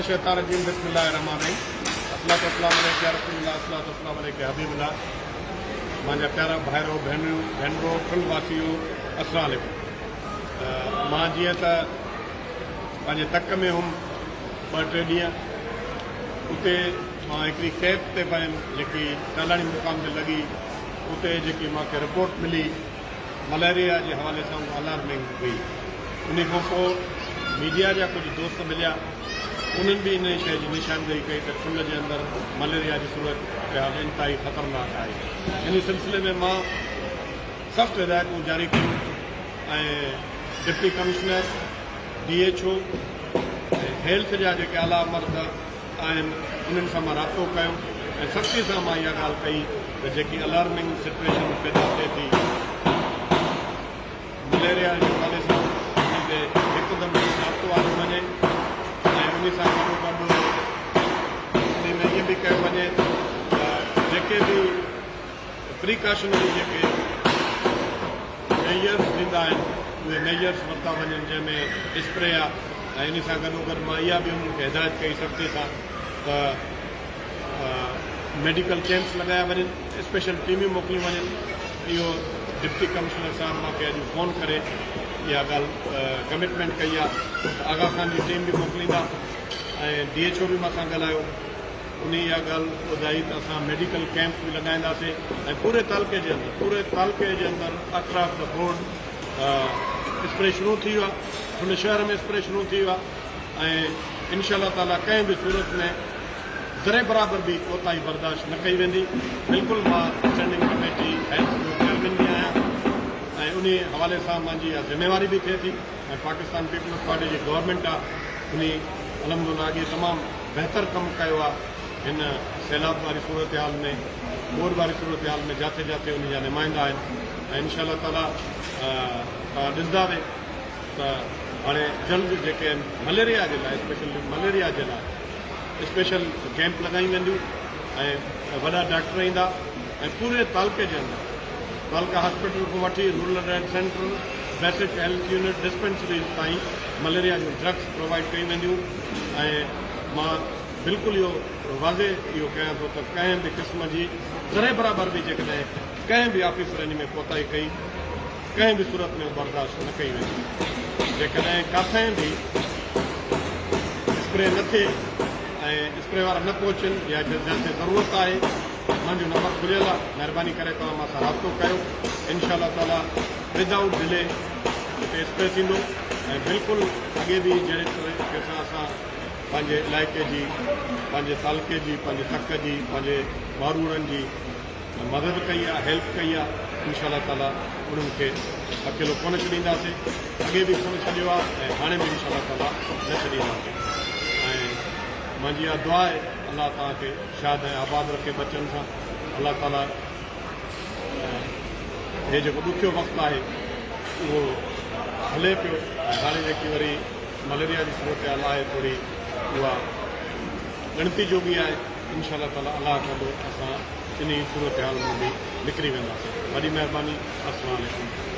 शैतान रजीम बिस्मिल्लाहिर्रहमानिर्रहीम अस्सलातु वस्सलामु अलैका या रसूलल्लाह अस्सलातु वस्सलामु अलैका हबीबुल्लाह मुंहिंजा प्यारा भाइरो भेनरो कुलवासियो अस्सलामु अलैकुम। मां जीअं त पंहिंजे तक में हुउमि 2-3 ॾींहं उते मां हिकिड़ी कैब ते वियुमि जेकी तालाणी मुक़ाम ते लॻी। उते जेकी मूंखे रिपोर्ट मिली मलेरिया जे हवाले सां अलार्मिंग हुई। उन खां पोइ मीडिया जा कुझु दोस्त मिलिया, उन्हनि बि इन शइ जी निशानदेही कई त खुन जे अंदरि मलेरिया जी सूरत ख़्याल इंतिहाई ख़तरनाक आहे। इन सिलसिले में मां सख़्तु हिदायतूं जारी कयूं ऐं डिप्टी कमिश्नर DHO ऐं हेल्थ जा जेके आला मर्द आहिनि उन्हनि सां मां राब्तो कयो ऐं सख़्ती सां मां इहा ॻाल्हि कई त जेकी अलार्मिंग सिचुएशन पैदा थिए थी मलेरिया जे हवाले सां उन ते हिकदमि राब्तो आणियो वञे ऐं उन सां गॾोगॾु उन में इएं बि कयो वञे त जेके बि प्रिकॉशनरी जेके मेजर्स ॾींदा आहिनि उहे मेजर्स वरिता वञनि, जंहिंमें स्प्रे आहे। ऐं इन सां गॾोगॾु मां इहा बि उन्हनि खे हिदायत कई सख़्ती सां त मेडिकल कैंप्स लॻाया वञनि, स्पेशल टीमियूं मोकिलियूं वञनि। इहो डिप्टी कमिश्नर साहिबु मूंखे अॼु फ़ोन करे इहा ॻाल्हि कमिटमेंट कई आहे त आगा ख़ान जी टीम बि मोकिलींदा ऐं DHO बि मूं सां ॻाल्हायो। उन इहा ॻाल्हि ॿुधाई त असां मेडिकल कैंप बि लॻाईंदासीं ऐं पूरे तालुके जे अंदरि अक्रॉस द बोर्ड स्प्रे शुरू थी वियो आहे। हुन शहर में स्प्रे शुरू थी वियो आहे ऐं इंशाअल्लाह ताला कंहिं बि सूरत में ज़रे बराबरि बि कोताही बर्दाश्त न कई वेंदी। बिल्कुलु मां स्टैंडिंग कमेटी हेल्थ जो चेयरमैन बि आहियां ऐं उन हवाले सां मुंहिंजी इहा ज़िम्मेवारी बि थिए थी ऐं पाकिस्तान पीपल्स पार्टी जी गवर्नमेंट आहे उन अलहमदुलिल्लाह अॻे तमामु बहितर कमु कयो आहे हिन सैलाब वारी सूरत हाल में, बोर वारी सूरत हाल में जिते जिते उन जा नुमाइंदा आहिनि। ऐं इंशाअल्लाह ताला तव्हां ॾिसंदा वे त हाणे जल्द जेके आहिनि मलेरिया जे लाइ स्पेशल कैंप लॻाई वेंदियूं ऐं वॾा डॉक्टर ईंदा ऐं पूरे तालुके जे अंदरि तालुका हॉस्पिटल खां वठी rural health centre, basic health unit, dispensaries ताईं मलेरिया जूं ड्रग्स प्रोवाइड कयूं वेंदियूं। ऐं मां बिल्कुलु इहो वाज़े इहो कयां थो त कंहिं बि क़िस्म जी ज़रे बराबरि बि जेकॾहिं कंहिं बि ऑफिसर इन में कोताही कई कंहिं बि सूरत में बर्दाश्त न कई वेंदी। जेकॾहिं किथे बि स्प्रे न थिए ऐं स्प्रे वारा न पहुचनि या जिते ज़रूरत आहे, मुंहिंजो नंबर खुलियल आहे, महिरबानी करे तव्हां मां सां राब्तो कयो। इंशाअल्लाह ताला विदाउट डिले हिते स्प्रे थींदो ऐं बिल्कुलु अॻे बि जहिड़े तरीक़े सां असां पंहिंजे इलाइक़े जी, पंहिंजे तालुके जी, पंहिंजे तक जी, पंहिंजे मारूड़नि जी मदद कई आहे, हेल्प कई आहे। इंशाअल्लाह ताला उन्हनि खे अकेलो कोन छॾींदासीं, अॻे बि कोन छॾियो आहे ऐं हाणे बि इंशाअल्लाह ताला न छॾींदासीं। ऐं मुंहिंजी इहा दुआ आहे अलाह तव्हांखे शाद ऐं आबाद रखे बचनि सां। अलाह ताला हे जेको ॾुखियो वक़्तु आहे उहो हले पियो ऐं हाणे जेकी वरी मलेरिया जी सूरत हाल आहे थोरी उहा ॻणती जो बि आहे। इंशाअल्लाह ताला अलाह कंदो असां इन सूरत हाल में बि निकिरी वेंदासीं। वॾी महिरबानी। अस्सलामु अलैकुम।